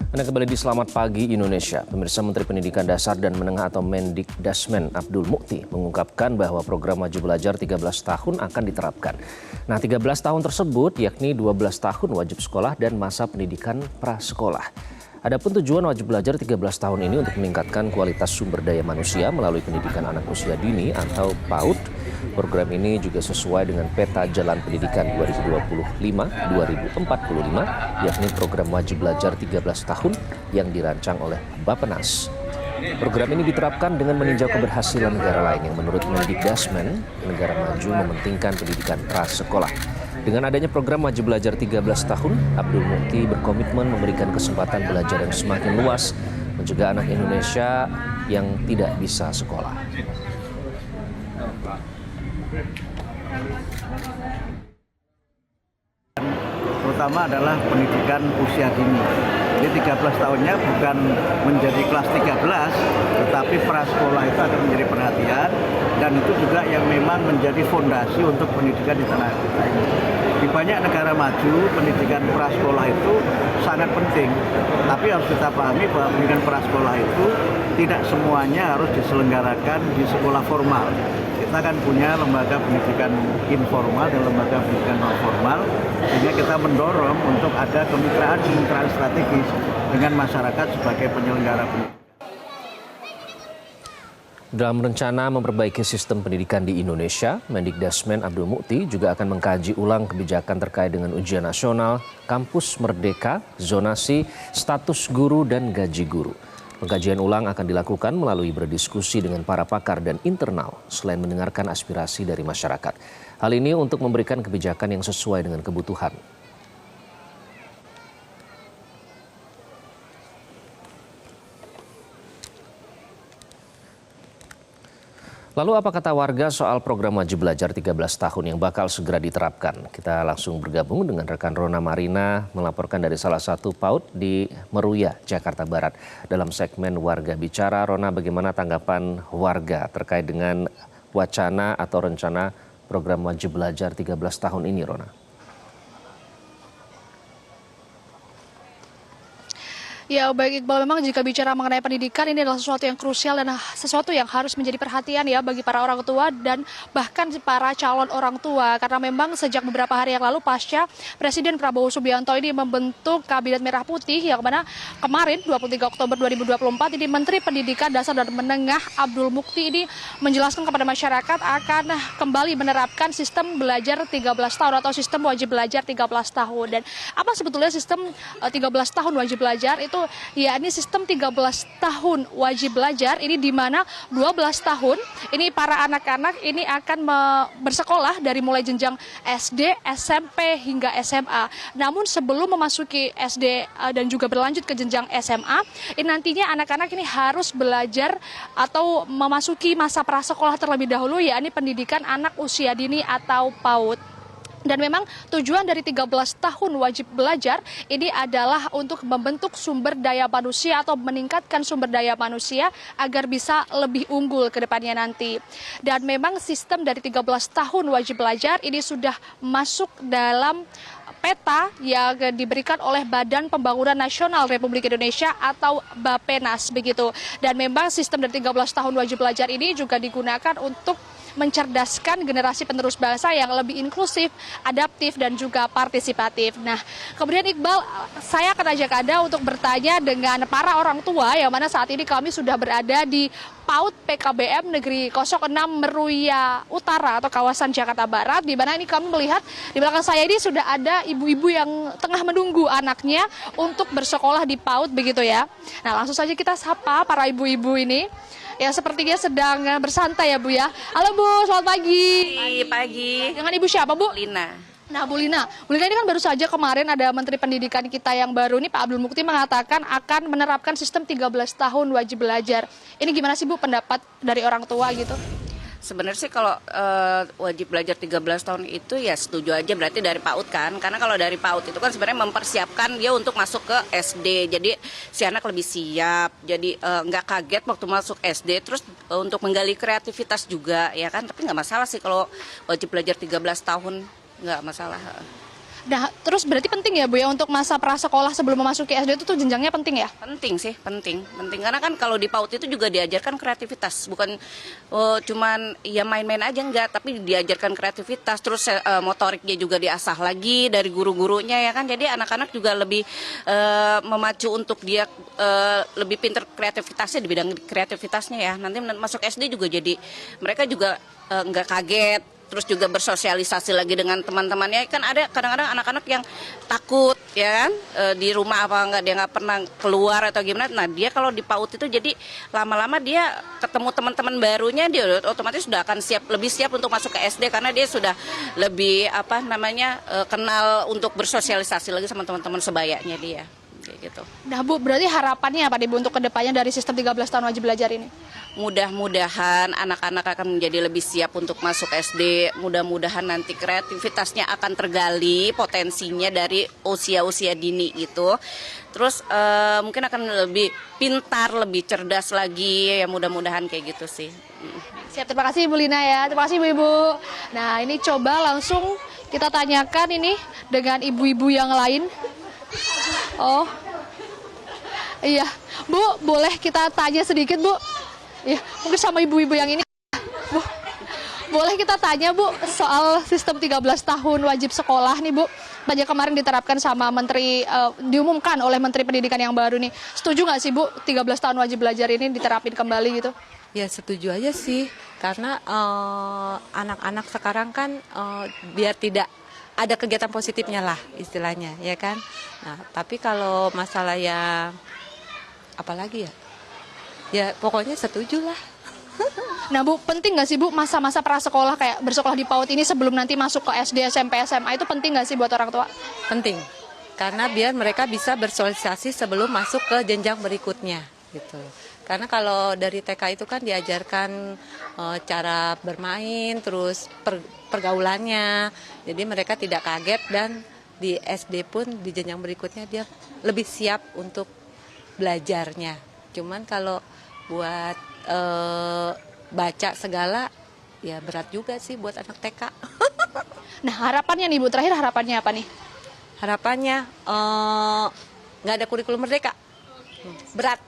Anda kembali di Selamat Pagi Indonesia. Pemirsa, Menteri Pendidikan Dasar dan Menengah atau Mendikdasmen Abdul Mukti mengungkapkan bahwa program Wajib Belajar 13 tahun akan diterapkan. Nah, 13 tahun tersebut yakni 12 tahun wajib sekolah dan masa pendidikan prasekolah. Adapun tujuan wajib belajar 13 tahun ini untuk meningkatkan kualitas sumber daya manusia melalui pendidikan anak usia dini atau PAUD. Program ini juga sesuai dengan peta jalan pendidikan 2025-2045, yakni program wajib belajar 13 tahun yang dirancang oleh Bappenas. Program ini diterapkan dengan meninjau keberhasilan negara lain yang menurut Mendikdasmen, negara maju mementingkan pendidikan prasekolah. Dengan adanya program wajib belajar 13 tahun, Abdul Mukti berkomitmen memberikan kesempatan belajar yang semakin luas, mencegah anak Indonesia yang tidak bisa sekolah. Terutama adalah pendidikan usia dini. Jadi 13 tahunnya bukan menjadi kelas 13, tetapi prasekolah itu akan menjadi perhatian, dan itu juga yang memang menjadi fondasi untuk pendidikan di tanah air kita ini. Di banyak negara maju, pendidikan prasekolah itu sangat penting. Tapi harus kita pahami bahwa pendidikan prasekolah itu tidak semuanya harus diselenggarakan di sekolah formal. Kita kan punya lembaga pendidikan informal dan lembaga pendidikan non formal, sehingga kita mendorong untuk ada kemitraan strategis dengan masyarakat sebagai penyelenggara pendidikan. Dalam rencana memperbaiki sistem pendidikan di Indonesia, Mendikdasmen Abdul Mukti juga akan mengkaji ulang kebijakan terkait dengan ujian nasional, kampus merdeka, zonasi, status guru, dan gaji guru. Pengkajian ulang akan dilakukan melalui berdiskusi dengan para pakar dan internal, selain mendengarkan aspirasi dari masyarakat. Hal ini untuk memberikan kebijakan yang sesuai dengan kebutuhan. Lalu apa kata warga soal program wajib belajar 13 tahun yang bakal segera diterapkan? Kita langsung bergabung dengan rekan Rona Marina melaporkan dari salah satu PAUD di Meruya, Jakarta Barat. Dalam segmen Warga Bicara, Rona, bagaimana tanggapan warga terkait dengan wacana atau rencana program wajib belajar 13 tahun ini, Rona? Ya, baik Iqbal, memang jika bicara mengenai pendidikan ini adalah sesuatu yang krusial dan sesuatu yang harus menjadi perhatian ya bagi para orang tua dan bahkan para calon orang tua. Karena memang sejak beberapa hari yang lalu pasca Presiden Prabowo Subianto ini membentuk Kabinet Merah Putih, yang mana kemarin 23 Oktober 2024 ini Menteri Pendidikan Dasar dan Menengah Abdul Mukti ini menjelaskan kepada masyarakat akan kembali menerapkan sistem belajar 13 tahun atau sistem wajib belajar 13 tahun. Dan apa sebetulnya sistem 13 tahun wajib belajar itu? Ya, ini sistem 13 tahun wajib belajar ini di mana 12 tahun ini para anak-anak ini akan bersekolah dari mulai jenjang SD, SMP hingga SMA. Namun sebelum memasuki SD dan juga berlanjut ke jenjang SMA, ini nantinya anak-anak ini harus belajar atau memasuki masa prasekolah terlebih dahulu, yakni pendidikan anak usia dini atau PAUD. Dan memang tujuan dari 13 tahun wajib belajar ini adalah untuk membentuk sumber daya manusia atau meningkatkan sumber daya manusia agar bisa lebih unggul ke depannya nanti. Dan memang sistem dari 13 tahun wajib belajar ini sudah masuk dalam peta yang diberikan oleh Badan Pembangunan Nasional Republik Indonesia atau Bappenas begitu. Dan memang sistem dari 13 tahun wajib belajar ini juga digunakan untuk mencerdaskan generasi penerus bangsa yang lebih inklusif, adaptif, dan juga partisipatif. Nah, kemudian Iqbal, saya akan ajak Anda untuk bertanya dengan para orang tua yang mana saat ini kami sudah berada di PAUD PKBM Negeri 06 Meruya Utara atau kawasan Jakarta Barat, di mana ini kami melihat di belakang saya ini sudah ada ibu-ibu yang tengah menunggu anaknya untuk bersekolah di PAUD begitu ya. Nah, langsung saja kita sapa para ibu-ibu ini. Ya, sepertinya sedang bersantai ya Bu ya. Halo Bu, selamat pagi. Pagi. Dengan Ibu siapa Bu? Lina. Nah Bu Lina ini kan baru saja kemarin ada Menteri Pendidikan kita yang baru nih Pak Abdul Mukti mengatakan akan menerapkan sistem 13 tahun wajib belajar. Ini gimana sih Bu pendapat dari orang tua gitu? Sebenarnya sih kalau wajib belajar 13 tahun itu ya setuju aja, berarti dari PAUD kan. Karena kalau dari PAUD itu kan sebenarnya mempersiapkan dia untuk masuk ke SD. Jadi si anak lebih siap, jadi nggak kaget waktu masuk SD. Terus untuk menggali kreativitas juga ya kan. Tapi nggak masalah sih kalau wajib belajar 13 tahun, nggak masalah. Nah, terus berarti penting ya Bu ya untuk masa prasekolah sebelum memasuki SD itu tuh jenjangnya penting ya? Penting sih, penting karena kan kalau di PAUD itu juga diajarkan kreativitas, bukan cuman ya main-main aja enggak, tapi diajarkan kreativitas, terus motoriknya juga diasah lagi dari guru-gurunya ya kan, jadi anak-anak juga lebih memacu untuk dia lebih pintar kreativitasnya di bidang kreativitasnya ya. Nanti masuk SD juga jadi mereka juga nggak kaget. Terus juga bersosialisasi lagi dengan teman-temannya, kan ada kadang-kadang anak-anak yang takut ya kan di rumah apa enggak, dia nggak pernah keluar atau gimana. Nah dia kalau di PAUD itu jadi lama-lama dia ketemu teman-teman barunya, dia otomatis sudah akan lebih siap untuk masuk ke SD karena dia sudah lebih kenal untuk bersosialisasi lagi sama teman-teman sebayanya dia kayak gitu. Nah Bu, berarti harapannya apa nih Bu untuk kedepannya dari sistem 13 tahun wajib belajar ini? Mudah-mudahan anak-anak akan menjadi lebih siap untuk masuk SD. Mudah-mudahan nanti kreativitasnya akan tergali, potensinya dari usia-usia dini gitu. Terus mungkin akan lebih pintar, lebih cerdas lagi. Ya mudah-mudahan kayak gitu sih. Siap, terima kasih Bu Lina ya. Terima kasih Ibu. Nah ini coba langsung kita tanyakan ini dengan ibu-ibu yang lain. Oh, iya. Bu, boleh kita tanya sedikit Bu? Ya, mungkin sama ibu-ibu yang ini. Bu, boleh kita tanya Bu soal sistem 13 tahun wajib sekolah nih Bu. Banyak kemarin diterapkan sama Menteri, diumumkan oleh Menteri Pendidikan yang baru nih. Setuju nggak sih Bu 13 tahun wajib belajar ini diterapin kembali gitu? Ya setuju aja sih, karena anak-anak sekarang kan biar tidak ada kegiatan positifnya lah istilahnya, ya kan. Nah, tapi kalau masalah yang apalagi ya? Ya pokoknya setuju lah. Nah Bu, penting nggak sih Bu masa-masa prasekolah kayak bersekolah di PAUD ini sebelum nanti masuk ke SD, SMP, SMA itu penting nggak sih buat orang tua? Penting, karena biar mereka bisa bersosialisasi sebelum masuk ke jenjang berikutnya gitu. Karena kalau dari TK itu kan diajarkan cara bermain, terus pergaulannya, jadi mereka tidak kaget dan di SD pun di jenjang berikutnya dia lebih siap untuk belajarnya. Cuman kalau buat baca segala ya berat juga sih buat anak TK. Nah harapannya nih Bu, terakhir harapannya apa nih? Harapannya nggak ada kurikulum merdeka, berat.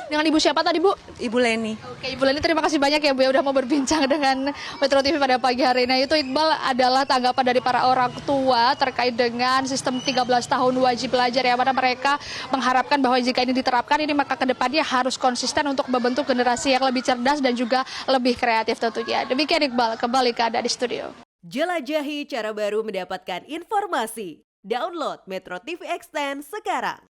Dengan Ibu siapa tadi Bu? Ibu Leni. Oke Ibu Leni, terima kasih banyak ya Bu ya udah mau berbincang dengan Metro TV pada pagi hari ini. Nah itu Iqbal adalah tanggapan dari para orang tua terkait dengan sistem 13 tahun wajib belajar ya, mana mereka mengharapkan bahwa jika ini diterapkan ini maka kedepannya harus konsisten untuk membentuk generasi yang lebih cerdas dan juga lebih kreatif tentunya. Demikian Iqbal, kembali ke Anda di studio. Jelajahi cara baru mendapatkan informasi. Download Metro TV Extend sekarang.